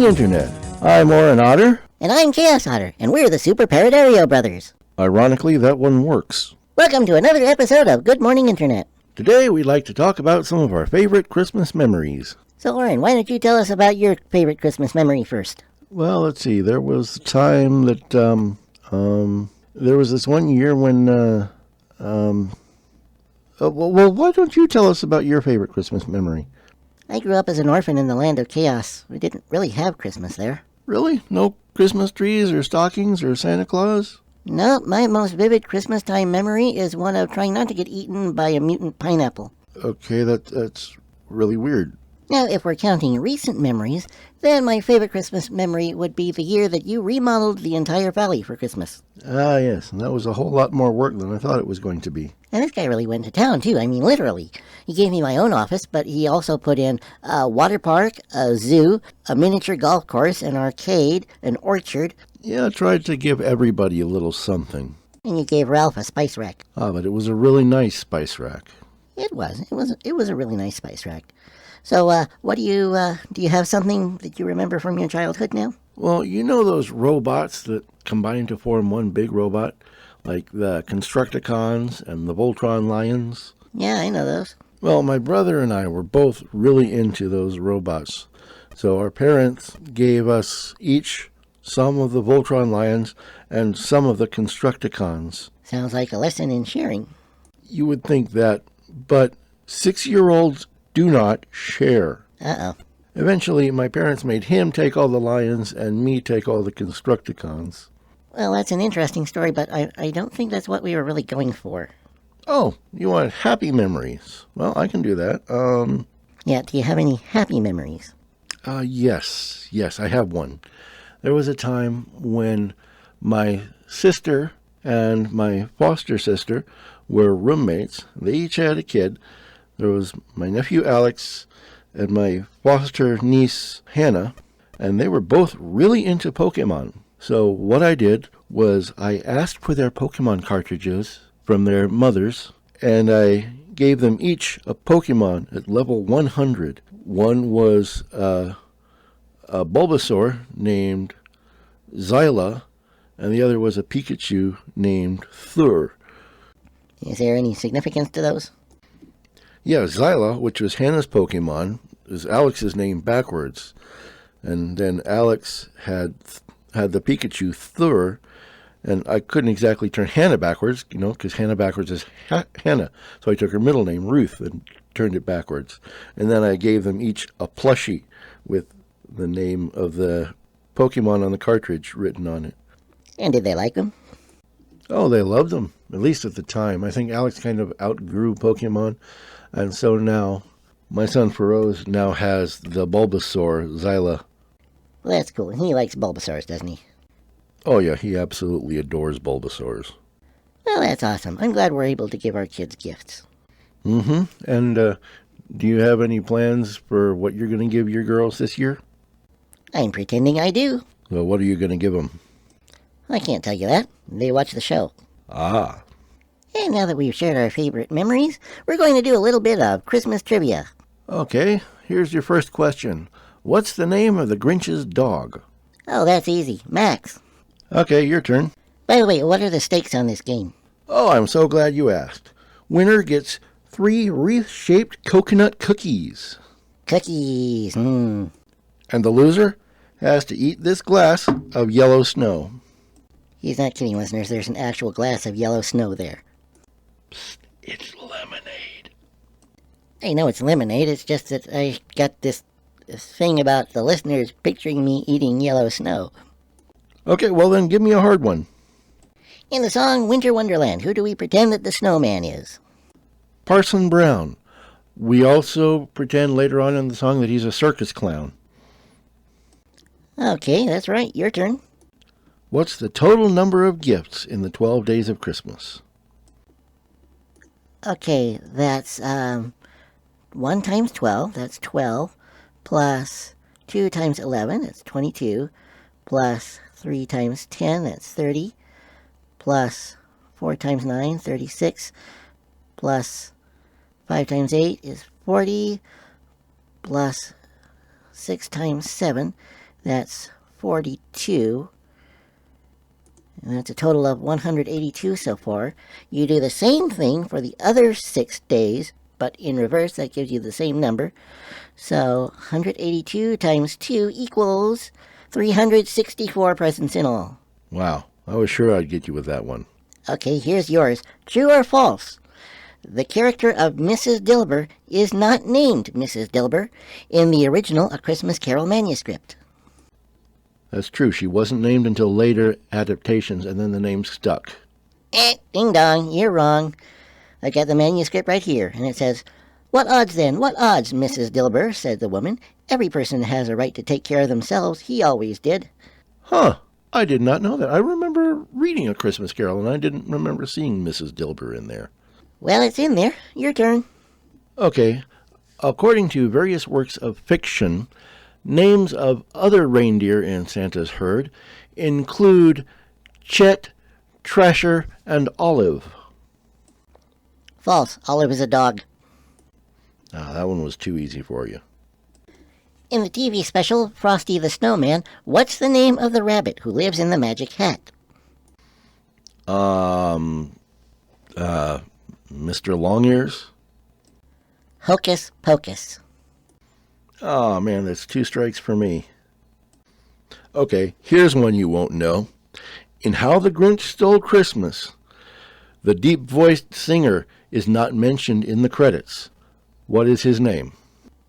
morning, Internet. I'm Oren Otter. And I'm Chaos Otter, and we're the Super Paradario Brothers. Ironically, that one works. Welcome to another episode of Good Morning Internet. Today, we'd like to talk about some of our favorite Christmas memories. So, Oren, why don't you tell us about your favorite Christmas memory first? Well, let's see. There was a time that, there was this one year when, well, why don't you tell us about your favorite Christmas memory? I grew up as an orphan in the land of chaos. We didn't really have Christmas there. Really? No Christmas trees or stockings or Santa Claus? No, my most vivid Christmas time memory is one of trying not to get eaten by a mutant pineapple. Okay, that's really weird. Now, if we're counting recent memories, then my favorite Christmas memory would be the year that you remodeled the entire valley for Christmas. Ah, yes, and that was a whole lot more work than I thought it was going to be. And this guy really went to town, too. I mean, literally. He gave me my own office, but he also put in a water park, a zoo, a miniature golf course, an arcade, an orchard. Yeah, I tried to give everybody a little something. And you gave Ralph a spice rack. Ah, but it was a really nice spice rack. It was a really nice spice rack. So, what do you have something that you remember from your childhood now? Well, you know those robots that combine to form one big robot? Like the Constructicons and the Voltron Lions? Yeah, I know those. Well, my brother and I were both really into those robots. So our parents gave us each some of the Voltron Lions and some of the Constructicons. Sounds like a lesson in sharing. You would think that, but 6-year-olds do not share. Uh-oh. Eventually, my parents made him take all the lions and me take all the Constructicons. Well, that's an interesting story, but I don't think that's what we were really going for. Oh, you want happy memories? Well, I can do that. Yeah, do you have any happy memories? Yes, I have one. There was a time when my sister and my foster sister were roommates. They each had a kid. There was my nephew Alex and my foster niece Hannah, and they were both really into Pokemon. So what I did was I asked for their Pokemon cartridges from their mothers, and I gave them each a Pokemon at level 100. One was a Bulbasaur named Zyla, and the other was a Pikachu named Thur. Is there any significance to those? Yeah, Zyla, which was Hannah's Pokemon, is Alex's name backwards. And then Alex had the Pikachu Thur, and I couldn't exactly turn Hannah backwards, because Hannah backwards is Hannah. So I took her middle name, Ruth, and turned it backwards. And then I gave them each a plushie with the name of the Pokemon on the cartridge written on it. And did they like them? Oh, they loved them, at least at the time. I think Alex kind of outgrew Pokemon. And so now, my son Feroz now has the Bulbasaur Zyla. Well, that's cool. He likes Bulbasaurs, doesn't he? Oh yeah, he absolutely adores Bulbasaurs. Well, that's awesome. I'm glad we're able to give our kids gifts. Mm-hmm. And do you have any plans for what you're going to give your girls this year? I'm pretending I do. Well, what are you going to give them? I can't tell you that. They watch the show. Ah. And now that we've shared our favorite memories, we're going to do a little bit of Christmas trivia. Okay, here's your first question. What's the name of the Grinch's dog? Oh, that's easy. Max. Okay, your turn. By the way, what are the stakes on this game? Oh, I'm so glad you asked. Winner gets 3 wreath-shaped coconut cookies. Cookies. And the loser has to eat this glass of yellow snow. He's not kidding, listeners. There's an actual glass of yellow snow there. Psst, it's lemonade. I know it's lemonade. It's just that I got this thing about the listeners picturing me eating yellow snow. Okay, well then give me a hard one. In the song Winter Wonderland, who do we pretend that the snowman is? Parson Brown. We also pretend later on in the song that he's a circus clown. Okay, that's right. Your turn. What's the total number of gifts in the 12 days of Christmas? Okay, that's 1 times 12, that's 12, plus 2 times 11, that's 22, plus 3 times 10, that's 30, plus 4 times 9, 36, plus 5 times 8 is 40, plus 6 times 7, That's 42. And that's a total of 182 so far. You do the same thing for the other 6 days, but in reverse, that gives you the same number. So 182 times 2 equals 364 presents in all. Wow, I was sure I'd get you with that one. Okay, here's yours. True or false? The character of Mrs. Dilber is not named Mrs. Dilber in the original A Christmas Carol manuscript. That's true. She wasn't named until later adaptations, and then the name stuck. Ding dong, you're wrong. I got the manuscript right here, and it says, "What odds then? What odds, Mrs. Dilber?" said the woman. "Every person has a right to take care of themselves. He always did." Huh. I did not know that. I remember reading A Christmas Carol, and I didn't remember seeing Mrs. Dilber in there. Well, it's in there. Your turn. Okay. According to various works of fiction, names of other reindeer in Santa's herd include Chet, Trasher, and Olive. False. Olive is a dog. That one was too easy for you. In the TV special, Frosty the Snowman, what's the name of the rabbit who lives in the magic hat? Mr. Longears? Hocus Pocus. Oh, man, that's 2 strikes for me. Okay, here's one you won't know. In How the Grinch Stole Christmas, the deep-voiced singer is not mentioned in the credits. What is his name?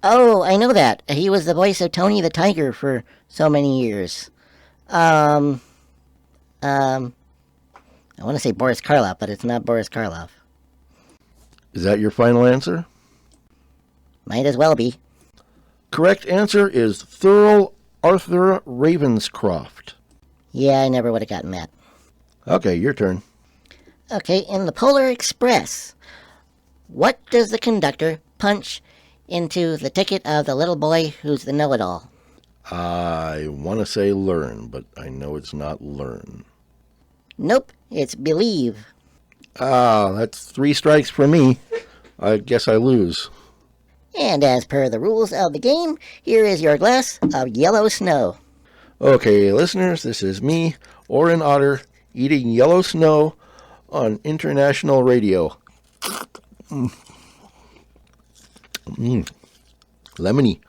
Oh, I know that. He was the voice of Tony the Tiger for so many years. I want to say Boris Karloff, but it's not Boris Karloff. Is that your final answer? Might as well be. Correct answer is Thurl Arthur Ravenscroft. Yeah, I never would have gotten that. Okay, your turn. Okay, in the Polar Express, what does the conductor punch into the ticket of the little boy who's the know-it-all? I want to say learn, but I know it's not learn. Nope, it's believe. That's 3 strikes for me. I guess I lose. And as per the rules of the game, here is your glass of yellow snow. Okay, listeners, this is me, Oren Otter, eating yellow snow on international radio. Lemony.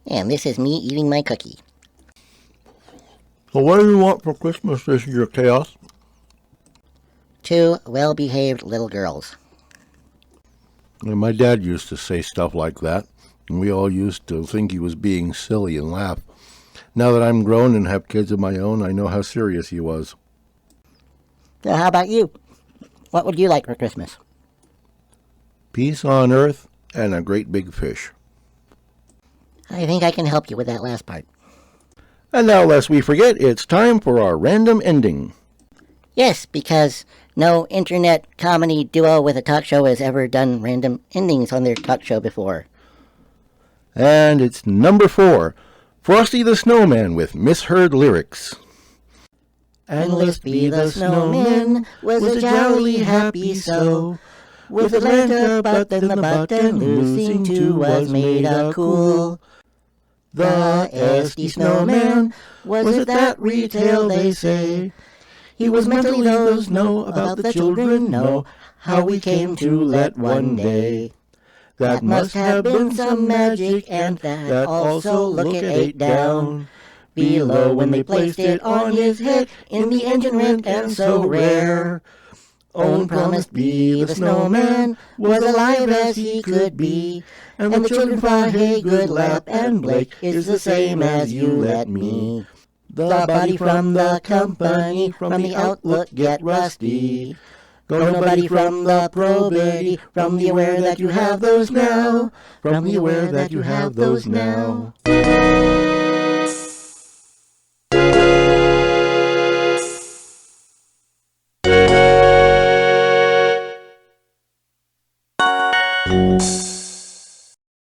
And this is me eating my cookie. So what do you want for Christmas this year, Chaos? 2 well-behaved little girls. And my dad used to say stuff like that, and we all used to think he was being silly and laugh. Now that I'm grown and have kids of my own, I know how serious he was. So how about you? What would you like for Christmas? Peace on earth and a great big fish. I think I can help you with that last part. And now, lest we forget, it's time for our random ending. Yes, because no internet comedy duo with a talk show has ever done random endings on their talk show before. And it's number 4, Frosty the Snowman with misheard lyrics. And Lispy the Snowman was a jolly happy so, with Atlanta but then the button losing to was made a cool. The SD Snowman was at that retail, they say. He was mentally those know about the children know how we came to let one day. That must have been some magic, and that also look at 8 down below when they placed it on his head in the engine rent and so rare. Owen promised be the snowman was alive as he could be, and the children thought, hey, good lap, and Blake is the same as you let me. The body from the company, from the outlook get rusty. Go nobody from the probity, from the aware that you have those now, from the aware that you have those now.